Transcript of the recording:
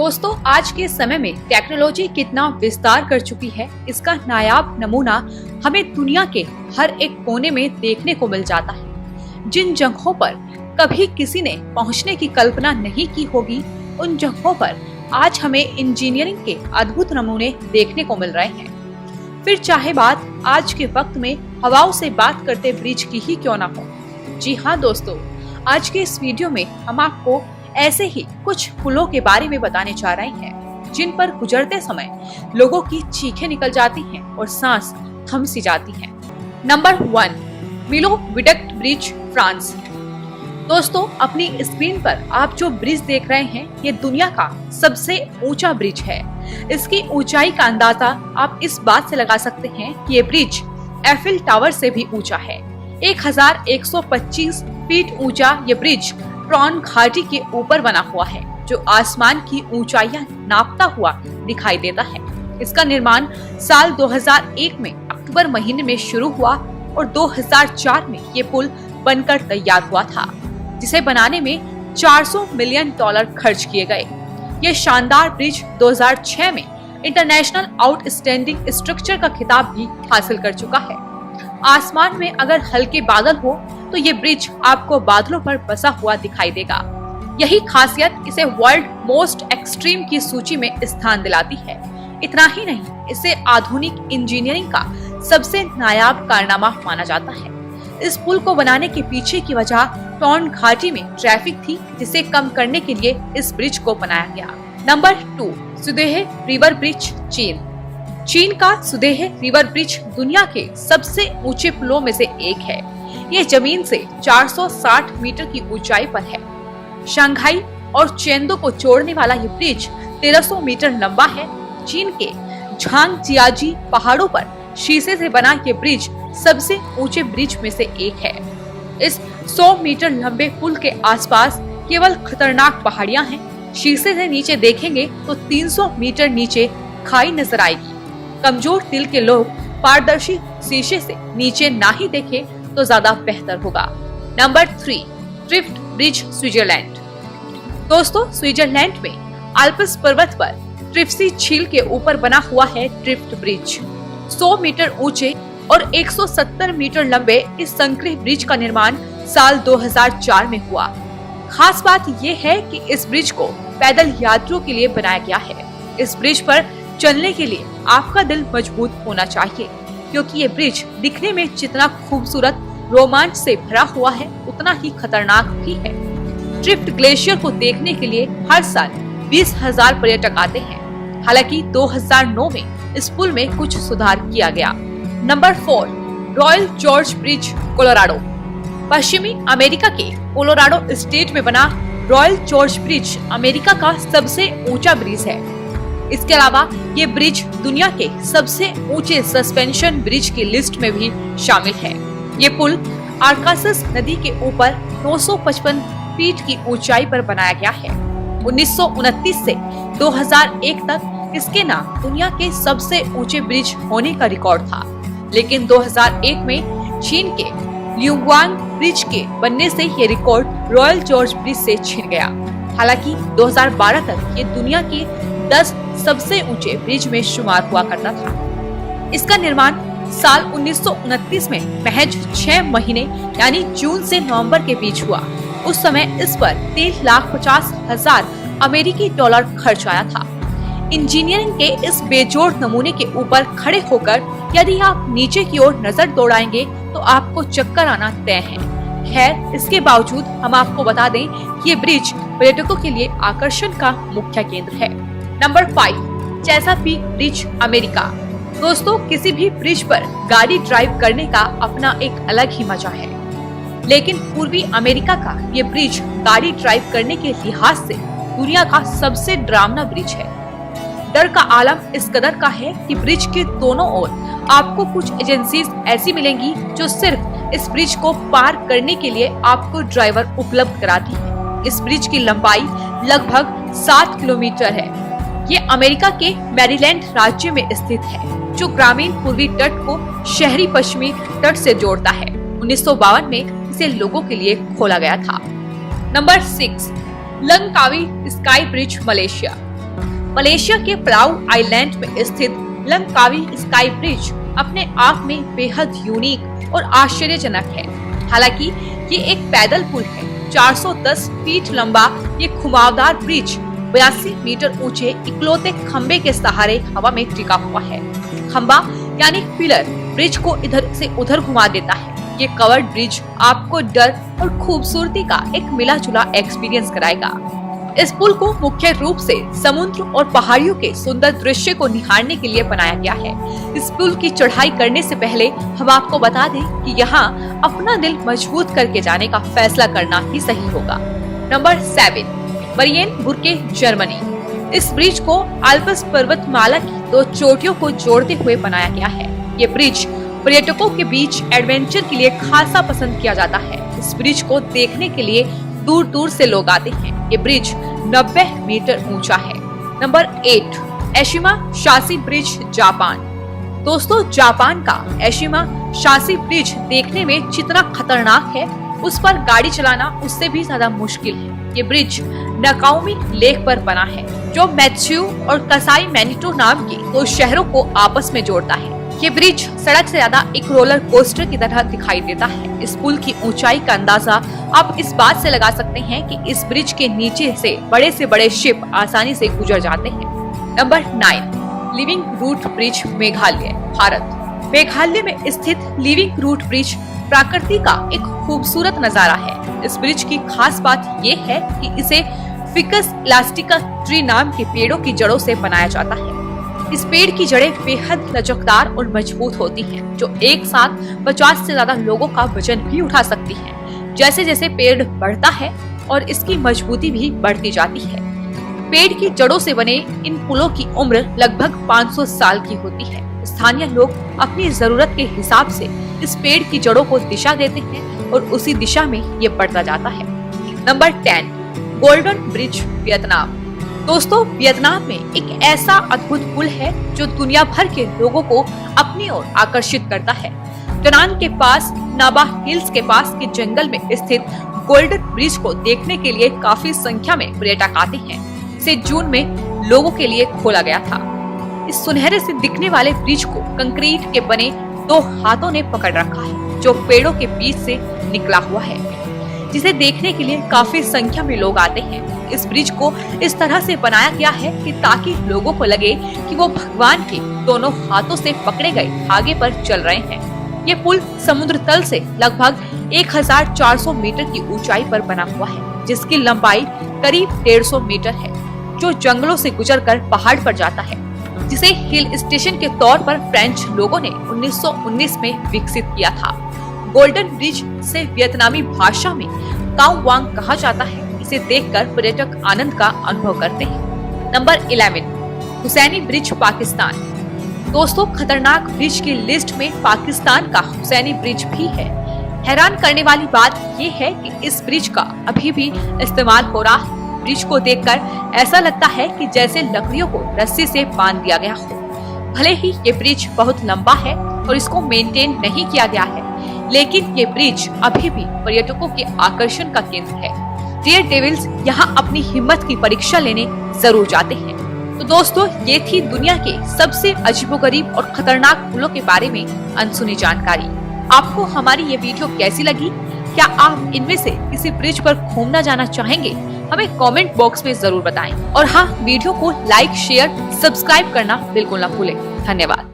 दोस्तों, आज के समय में टेक्नोलॉजी कितना विस्तार कर चुकी है, इसका नायाब नमूना हमें दुनिया के हर एक कोने में देखने को मिल जाता है। जिन जगहों पर कभी किसी ने पहुंचने की कल्पना नहीं की होगी, उन जगहों पर आज हमें इंजीनियरिंग के अद्भुत नमूने देखने को मिल रहे हैं। फिर चाहे बात आज के वक्त में हवाओं से बात करते ब्रिज की ही क्यों ना हो। जी हाँ दोस्तों, आज के इस वीडियो में हम आपको ऐसे ही कुछ पुलों के बारे में बताने जा रहे हैं, जिन पर गुजरते समय लोगों की चीखें निकल जाती हैं और सांस थम सी जाती है। नंबर 1, मिलो विडक्ट ब्रिज, फ्रांस। दोस्तों, अपनी स्क्रीन पर आप जो ब्रिज देख रहे हैं, ये दुनिया का सबसे ऊंचा ब्रिज है। इसकी ऊंचाई का अंदाजा आप इस बात से लगा सकते हैं कि ये ब्रिज एफिल टावर से भी ऊंचा है। 1125 फीट ऊंचा ये ब्रिज ट्रॉन घाटी के ऊपर बना हुआ है, जो आसमान की ऊंचाइयां नापता हुआ दिखाई देता है। इसका निर्माण साल 2001 में अक्टूबर महीने में शुरू हुआ और 2004 में ये पुल बनकर तैयार हुआ था, जिसे बनाने में $400 मिलियन खर्च किए गए। ये शानदार ब्रिज 2006 में इंटरनेशनल आउटस्टैंडिंग स्ट्रक्चर का खिताब भी हासिल कर चुका है। आसमान में अगर हल्के बादल हो तो ये ब्रिज आपको बादलों पर बसा हुआ दिखाई देगा। यही खासियत इसे वर्ल्ड मोस्ट एक्सट्रीम की सूची में स्थान दिलाती है। इतना ही नहीं, इसे आधुनिक इंजीनियरिंग का सबसे नायाब कारनामा माना जाता है। इस पुल को बनाने के पीछे की वजह ट्रॉन घाटी में ट्रैफिक थी, जिसे कम करने के लिए इस ब्रिज को बनाया गया। नंबर 2, सुदेह रिवर ब्रिज, चीन का सुदेह रिवर ब्रिज दुनिया के सबसे ऊंचे पुलों में से एक है। ये जमीन से 460 मीटर की ऊंचाई पर है। शंघाई और चेंदू को जोड़ने वाला ये ब्रिज 1300 मीटर लंबा है। चीन के झांगजियाजी पहाड़ों पर शीशे से बना ये ब्रिज सबसे ऊंचे ब्रिज में से एक है। इस 100 मीटर लंबे पुल के आसपास केवल खतरनाक पहाड़ियां हैं। शीशे से नीचे देखेंगे तो 300 मीटर नीचे खाई नजर आएगी। कमजोर दिल के लोग पारदर्शी शीशे से नीचे ना ही देखें तो ज्यादा बेहतर होगा। Number 3, Trift bridge, Switzerland. दोस्तों, स्विट्जरलैंड में आल्प्स पर्वत पर ट्रिफ्सी झील के ऊपर बना हुआ है ट्रिफ्ट ब्रिज। 100 मीटर ऊंचे और 170 मीटर लंबे इस संकरी ब्रिज का निर्माण साल 2004 में हुआ। खास बात ये है कि इस ब्रिज को पैदल यात्रियों के लिए बनाया गया है। इस ब्रिज पर चलने के लिए आपका दिल मजबूत होना चाहिए, क्योंकि ये ब्रिज दिखने में जितना खूबसूरत, रोमांच से भरा हुआ है, उतना ही खतरनाक भी है। ट्रिफ्ट ग्लेशियर को देखने के लिए हर साल 20,000 पर्यटक आते हैं। हालांकि 2009 में इस पुल में कुछ सुधार किया गया। Number 4, royal George bridge, Colorado. पश्चिमी अमेरिका के कोलोराडो स्टेट में बना रॉयल जॉर्ज ब्रिज अमेरिका का सबसे ऊंचा ब्रिज है। इसके अलावा ये ब्रिज दुनिया के सबसे ऊंचे सस्पेंशन ब्रिज की लिस्ट में भी शामिल है। ये पुल आर्कासस नदी के ऊपर 955 फीट की ऊंचाई पर बनाया गया है। 1929 से 2001 तक इसके नाम दुनिया के सबसे ऊंचे ब्रिज होने का रिकॉर्ड था, लेकिन 2001 में चीन के ल्यूग्वांग ब्रिज के बनने से ये रिकॉर्ड रॉयल जॉर्ज ब्रिज से छिन गया। हालांकि 2012 तक ये दुनिया के 10 सबसे ऊंचे ब्रिज में शुमार हुआ करता था। इसका निर्माण साल 1929 में महज 6 महीने यानी जून से नवंबर के बीच हुआ। उस समय इस पर $3,50,000 अमेरिकी खर्च आया था। इंजीनियरिंग के इस बेजोड़ नमूने के ऊपर खड़े होकर यदि आप नीचे की ओर नजर दौड़ाएंगे तो आपको चक्कर आना तय है। खैर, इसके बावजूद हम आपको बता दें कि ये ब्रिज पर्यटकों के लिए आकर्षण का मुख्य केंद्र है। Number 5, Chesapeake bridge, America. दोस्तों, किसी भी ब्रिज पर गाड़ी ड्राइव करने का अपना एक अलग ही मजा है, लेकिन पूर्वी अमेरिका का ये ब्रिज गाड़ी ड्राइव करने के लिहाज से दुनिया का सबसे डरावना ब्रिज है। डर का आलम इस कदर का है कि ब्रिज के दोनों ओर आपको कुछ एजेंसीज ऐसी मिलेंगी जो सिर्फ इस ब्रिज को पार करने के लिए आपको ड्राइवर उपलब्ध कराती है। इस ब्रिज की लंबाई लगभग 7 किलोमीटर है। ये अमेरिका के मैरीलैंड राज्य में स्थित है, जो ग्रामीण पूर्वी तट को शहरी पश्चिमी तट से जोड़ता है। 1952 में इसे लोगों के लिए खोला गया था। Number 6, Langkawi sky bridge, Malaysia. Malaysia के पलाऊ आइलैंड में स्थित लंकावी स्काई ब्रिज अपने आप में बेहद यूनिक और आश्चर्यजनक है। हालांकि ये एक पैदल पुल है। 410 फीट लंबा ये घुमावदार ब्रिज 82 मीटर ऊंचे इकलौते खंबे के सहारे हवा में टिका हुआ है। खंबा यानी पिलर ब्रिज को इधर से उधर घुमा देता है। ये कवर्ड ब्रिज आपको डर और खूबसूरती का एक मिला जुला एक्सपीरियंस कराएगा। इस पुल को मुख्य रूप से समुद्र और पहाड़ियों के सुंदर दृश्य को निहारने के लिए बनाया गया है। इस पुल की चढ़ाई करने से पहले हम आपको बता दें कि यहाँ अपना दिल मजबूत करके जाने का फैसला करना ही सही होगा। Number 7, Marienburg, Germany. इस ब्रिज को आल्प्स पर्वतमाला की 2 चोटियों को जोड़ते हुए बनाया गया है। ये ब्रिज पर्यटकों के बीच एडवेंचर के लिए खासा पसंद किया जाता है। इस ब्रिज को देखने के लिए दूर दूर से लोग आते हैं। ये ब्रिज 90 मीटर ऊंचा है। नंबर 8, एशिमा शासी ब्रिज, जापान। दोस्तों, जापान का एशिमा शासी ब्रिज देखने में जितना खतरनाक है, उस पर गाड़ी चलाना उससे भी ज्यादा मुश्किल है। ये ब्रिज नाकाओमी लेक पर बना है, जो मैत्सुयू और कसाई मैनिटो नाम के 2 शहरों को आपस में जोड़ता है। ये ब्रिज सड़क से ज्यादा एक रोलर कोस्टर की तरह दिखाई देता है। इस पुल की ऊंचाई का अंदाजा आप इस बात से लगा सकते हैं कि इस ब्रिज के नीचे से बड़े शिप आसानी से गुजर जाते हैं। Number 9, living root bridge, Meghalaya, Bharat. Meghalaya में स्थित लिविंग रूट ब्रिज प्रकृति का एक खूबसूरत नजारा है। इस ब्रिज की खास बात ये है कि इसे फिकस इलास्टिका ट्री नाम के पेड़ों की जड़ों से बनाया जाता है। इस पेड़ की जड़ें बेहद लचकदार और मजबूत होती हैं, जो एक साथ 50 से ज्यादा लोगों का वजन भी उठा सकती हैं। जैसे जैसे पेड़ बढ़ता है और इसकी मजबूती भी बढ़ती जाती है। पेड़ की जड़ों से बने इन पुलों की उम्र लगभग 500 साल की होती है। स्थानीय लोग अपनी जरूरत के हिसाब से इस पेड़ की जड़ों को दिशा देते हैं और उसी दिशा में ये बढ़ता जाता है। Number 10, golden bridge, Vietnam. दोस्तों, वियतनाम में एक ऐसा अद्भुत पुल है जो दुनिया भर के लोगों को अपनी ओर आकर्षित करता है। डनांग के पास नाबा हिल्स के पास के जंगल में स्थित गोल्डन ब्रिज को देखने के लिए काफी संख्या में पर्यटक आते हैं। इसे जून में लोगों के लिए खोला गया था। इस सुनहरे से दिखने वाले ब्रिज को कंक्रीट के बने 2 हाथों ने पकड़ रखा है, जो पेड़ों के बीच से निकला हुआ है, जिसे देखने के लिए काफी संख्या में लोग आते हैं। इस ब्रिज को इस तरह से बनाया गया है कि ताकि लोगों को लगे कि वो भगवान के दोनों हाथों से पकड़े गए धागे पर चल रहे हैं। ये पुल समुद्र तल से लगभग 1400 मीटर की ऊंचाई पर बना हुआ है, जिसकी लंबाई करीब 150 मीटर है, जो जंगलों से गुजरकर पहाड़ पर जाता है, जिसे हिल स्टेशन के तौर पर फ्रेंच लोगों ने 1919 में विकसित किया था। गोल्डन ब्रिज से वियतनामी भाषा में काउ वांग कहा जाता है। इसे देखकर पर्यटक आनंद का अनुभव करते हैं। Number 11, Husaini bridge, Pakistan. दोस्तों, खतरनाक ब्रिज की लिस्ट में पाकिस्तान का हुसैनी ब्रिज भी है। हैरान करने वाली बात ये है कि इस ब्रिज का अभी भी इस्तेमाल हो रहा है। ब्रिज को देखकर ऐसा लगता है कि जैसे लकड़ियों को रस्सी से बांध दिया गया हो। भले ही ये ब्रिज बहुत लंबा है और इसको मेंटेन नहीं किया गया है, लेकिन ये ब्रिज अभी भी पर्यटकों के आकर्षण का केंद्र है। डेयर डेविल्स यहाँ अपनी हिम्मत की परीक्षा लेने जरूर जाते हैं। तो दोस्तों, ये थी दुनिया के सबसे अजीबोगरीब और खतरनाक पुलों के बारे में अनसुनी जानकारी। आपको हमारी ये वीडियो कैसी लगी? क्या आप इनमें से किसी ब्रिज पर घूमना जाना चाहेंगे? हमें कमेंट बॉक्स में जरूर बताएं। और हाँ, वीडियो को लाइक, शेयर, सब्सक्राइब करना बिल्कुल ना भूलें। धन्यवाद।